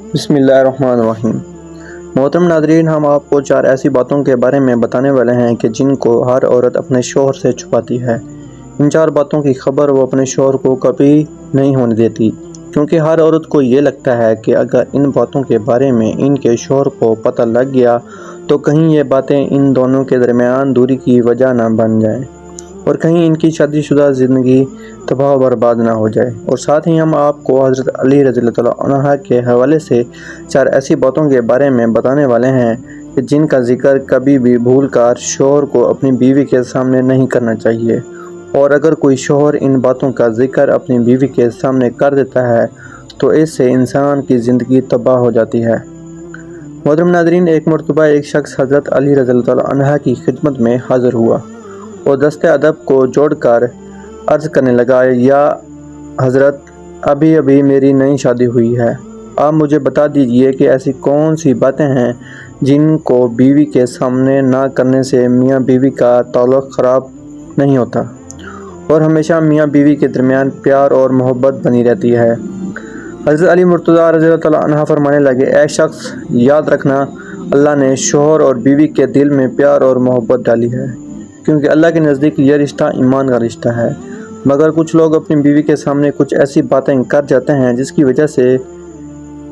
بسم اللہ الرحمن الرحیم۔ محترم ناظرین، ہم آپ کو 4 ایسی باتوں کے بارے میں بتانے والے ہیں کہ جن کو ہر عورت اپنے شوہر سے چھپاتی ہے۔ ان 4 باتوں کی خبر وہ اپنے شوہر کو کبھی نہیں ہونے دیتی، کیونکہ ہر عورت کو یہ لگتا ہے کہ اگر ان باتوں کے بارے میں ان کے شوہر کو پتہ لگ گیا تو کہیں یہ باتیں ان دونوں کے درمیان دوری کی وجہ نہ بن جائیں اور کہیں ان کی شادی شدہ زندگی تباہ و برباد نہ ہو جائے۔ اور ساتھ ہی ہم آپ کو حضرت علی رضی اللہ عنہ کے حوالے سے 4 ایسی باتوں کے بارے میں بتانے والے ہیں کہ جن کا ذکر کبھی بھی بھول کر شوہر کو اپنی بیوی کے سامنے نہیں کرنا چاہیے، اور اگر کوئی شوہر ان باتوں کا ذکر اپنی بیوی کے سامنے کر دیتا ہے تو اس سے انسان کی زندگی تباہ ہو جاتی ہے۔ محترم ناظرین، ایک مرتبہ ایک شخص حضرت علی رضی اللہ عنہ کی خدمت میں حاضر ہوا اور دست ادب کو جوڑ کر عرض کرنے لگا، یا حضرت، ابھی میری نئی شادی ہوئی ہے، آپ مجھے بتا دیجئے کہ ایسی کون سی باتیں ہیں جن کو بیوی کے سامنے نہ کرنے سے میاں بیوی کا تعلق خراب نہیں ہوتا اور ہمیشہ میاں بیوی کے درمیان پیار اور محبت بنی رہتی ہے۔ حضرت علی مرتضیٰ رضی اللہ عنہ فرمانے لگے، اے شخص، یاد رکھنا، اللہ نے شوہر اور بیوی کے دل میں پیار اور محبت ڈالی ہے، کیونکہ اللہ کے نزدیک یہ رشتہ ایمان کا رشتہ ہے۔ مگر کچھ لوگ اپنی بیوی کے سامنے کچھ ایسی باتیں کر جاتے ہیں جس کی وجہ سے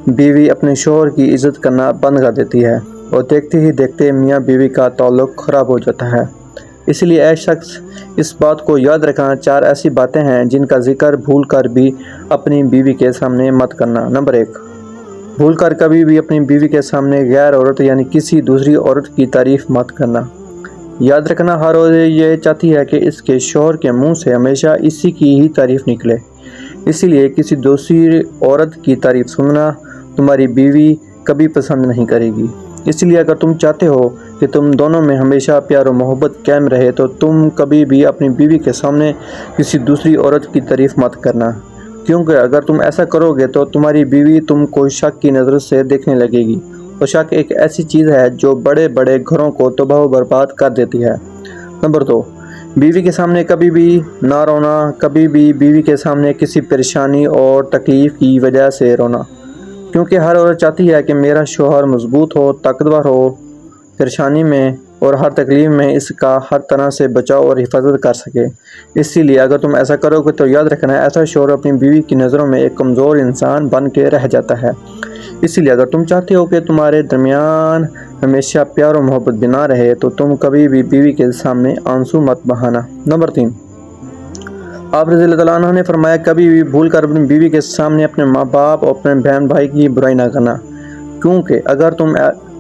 بیوی اپنے شوہر کی عزت کرنا بند کر دیتی ہے اور دیکھتے ہی دیکھتے میاں بیوی کا تعلق خراب ہو جاتا ہے۔ اس لیے اے شخص، اس بات کو یاد رکھنا، 4 ایسی باتیں ہیں جن کا ذکر بھول کر بھی اپنی بیوی کے سامنے مت کرنا۔ نمبر 1، بھول کر کبھی بھی اپنی بیوی کے سامنے غیر عورت یعنی کسی دوسری عورت کی تعریف مت کرنا۔ یاد رکھنا، ہر عورت یہ چاہتی ہے کہ اس کے شوہر کے منہ سے ہمیشہ اسی کی ہی تعریف نکلے، اسی لیے کسی دوسری عورت کی تعریف سننا تمہاری بیوی کبھی پسند نہیں کرے گی۔ اس لیے اگر تم چاہتے ہو کہ تم دونوں میں ہمیشہ پیار و محبت قائم رہے تو تم کبھی بھی اپنی بیوی کے سامنے کسی دوسری عورت کی تعریف مت کرنا، کیونکہ اگر تم ایسا کرو گے تو تمہاری بیوی تم کو شک کی نظر سے دیکھنے لگے گی، اور شک ایک ایسی چیز ہے جو بڑے بڑے گھروں کو تباہ و برباد کر دیتی ہے۔ نمبر 2، بیوی کے سامنے کبھی بھی نہ رونا، کبھی بھی بیوی کے سامنے کسی پریشانی اور تکلیف کی وجہ سے رونا، کیونکہ ہر عورت چاہتی ہے کہ میرا شوہر مضبوط ہو، طاقتور ہو، پریشانی میں اور ہر تکلیف میں اس کا ہر طرح سے بچاؤ اور حفاظت کر سکے۔ اسی لیے اگر تم ایسا کرو گے تو یاد رکھنا، ایسا شوہر اپنی بیوی کی نظروں میں ایک کمزور انسان بن کے رہ جاتا ہے۔ اسی لیے اگر تم چاہتے ہو کہ تمہارے درمیان ہمیشہ پیار و محبت بنا رہے تو تم کبھی بھی بیوی کے سامنے آنسو مت بہانا۔ نمبر 3، آپ رضی اللہ عنہ نے فرمایا، کبھی بھی بھول کر اپنی بیوی کے سامنے اپنے ماں باپ اور اپنے بہن بھائی کی برائی نہ کرنا، کیونکہ اگر تم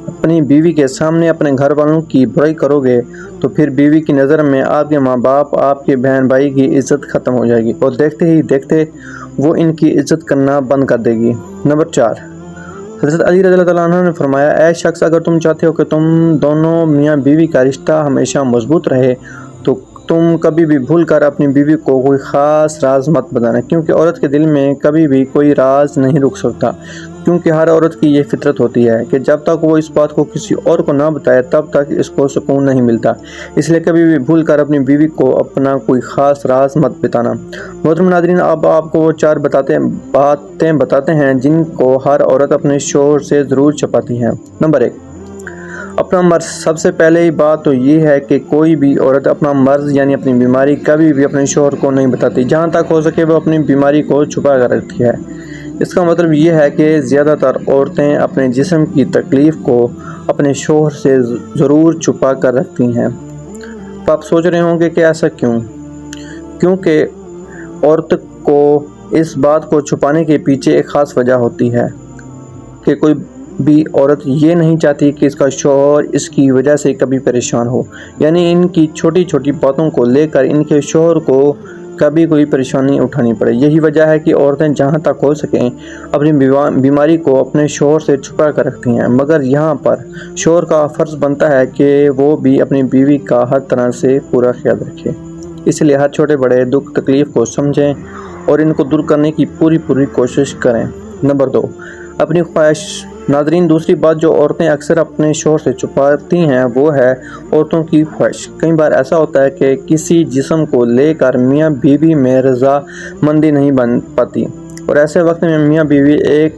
اپنی بیوی کے سامنے اپنے گھر والوں کی برائی کرو گے تو پھر بیوی کی نظر میں آپ کے ماں باپ، آپ کے بہن بھائی کی عزت ختم ہو جائے گی اور دیکھتے ہی دیکھتے وہ ان کی عزت کرنا بند کر دے گی۔ نمبر 4، حضرت علی رضی اللہ عنہ نے فرمایا، اے شخص، اگر تم چاہتے ہو کہ تم دونوں میاں بیوی کا رشتہ ہمیشہ مضبوط رہے تو تم کبھی بھی بھول کر اپنی بیوی کو کوئی خاص راز مت بتانا، کیونکہ عورت کے دل میں کبھی بھی کوئی راز نہیں رک سکتا، کیونکہ ہر عورت کی یہ فطرت ہوتی ہے کہ جب تک وہ اس بات کو کسی اور کو نہ بتائے تب تک اس کو سکون نہیں ملتا۔ اس لیے کبھی بھی بھول کر اپنی بیوی کو اپنا کوئی خاص راز مت بتانا۔ محترم ناظرین، اب آپ کو وہ 4 باتیں بتاتے ہیں جن کو ہر عورت اپنے شوہر سے ضرور چھپاتی ہے۔ نمبر 1، اپنا مرض۔ سب سے پہلی بات تو یہ ہے کہ کوئی بھی عورت اپنا مرض یعنی اپنی بیماری کبھی بھی اپنے شوہر کو نہیں بتاتی، جہاں تک ہو سکے وہ اپنی بیماری کو چھپا کر رکھتی ہے۔ اس کا مطلب یہ ہے کہ زیادہ تر عورتیں اپنے جسم کی تکلیف کو اپنے شوہر سے ضرور چھپا کر رکھتی ہیں۔ تو آپ سوچ رہے ہوں گے کہ ایسا کیوں؟ کیونکہ عورت کو اس بات کو چھپانے کے پیچھے ایک خاص وجہ ہوتی ہے کہ کوئی بھی عورت یہ نہیں چاہتی کہ اس کا شوہر اس کی وجہ سے کبھی پریشان ہو، یعنی ان کی چھوٹی چھوٹی باتوں کو لے کر ان کے شوہر کو کبھی کوئی پریشانی اٹھانی پڑے۔ یہی وجہ ہے کہ عورتیں جہاں تک ہو سکیں اپنی بیماری کو اپنے شوہر سے چھپا کر رکھتی ہیں، مگر یہاں پر شوہر کا فرض بنتا ہے کہ وہ بھی اپنی بیوی کا ہر طرح سے پورا خیال رکھے۔ اس لیے ہر چھوٹے بڑے دکھ تکلیف کو سمجھیں اور ان کو دور کرنے کی پوری کوشش کریں۔ نمبر 2، اپنی خواہش۔ ناظرین، دوسری بات جو عورتیں اکثر اپنے شوہر سے چھپاتی ہیں وہ ہے عورتوں کی خواہش۔ کئی بار ایسا ہوتا ہے کہ کسی جسم کو لے کر میاں بیوی میں رضا مندی نہیں بن پاتی، اور ایسے وقت میں میاں بیوی ایک